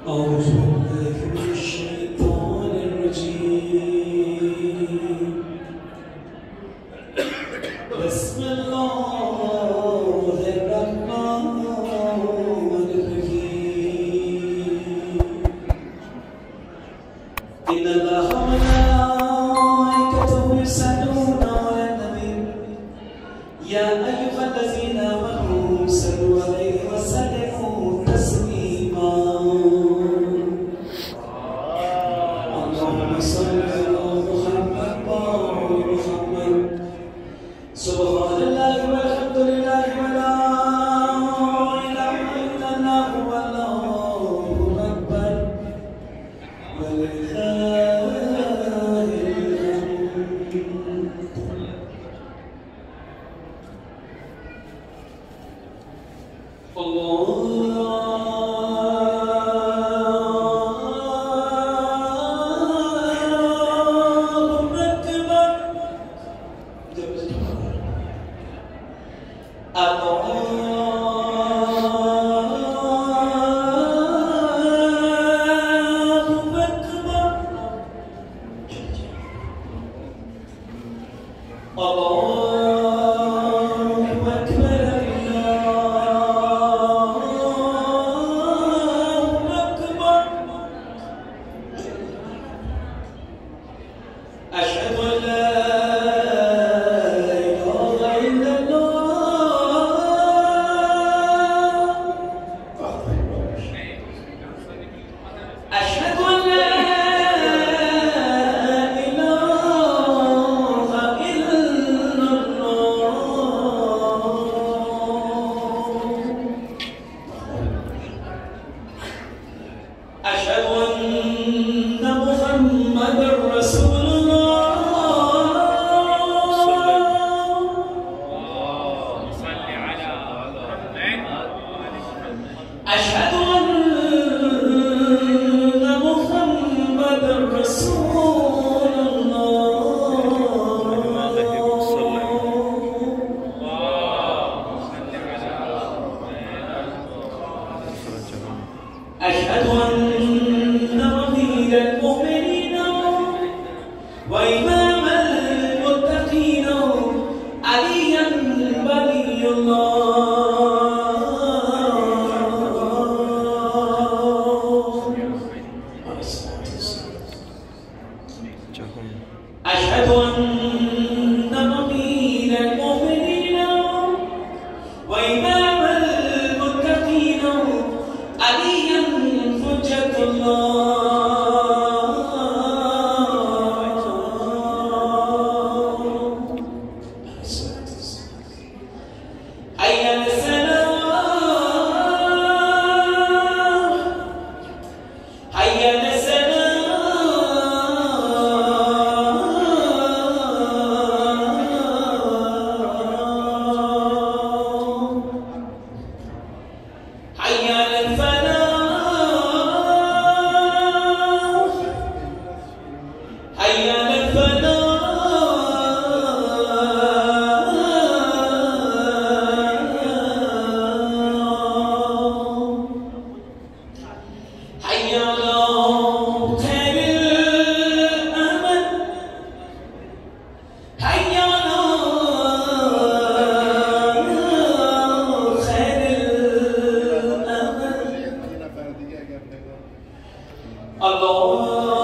أعوذ بالله من الشيطان الرجيم. بسم الله الرحمن الرحيم. إن الله وملائكته يصلون على النبي يا أيها الذين آمنوا صلوا عليه وسلموا تسليما. اللهم صل على محمد وآل محمد. سبحان الله والحمد لله ولا إله إلا الله والله أكبر ولله الحمد. أشهد أن أمير المؤمنين وإمام المتقين عليا ولي الله. أشهد أن أمير المؤمنين وإمام المتقين عليا حجة الله. حي على السلام حي على السلام حي على الفلاح حي على الفلاح حي على خير الأمل حي على خير الأمل. الله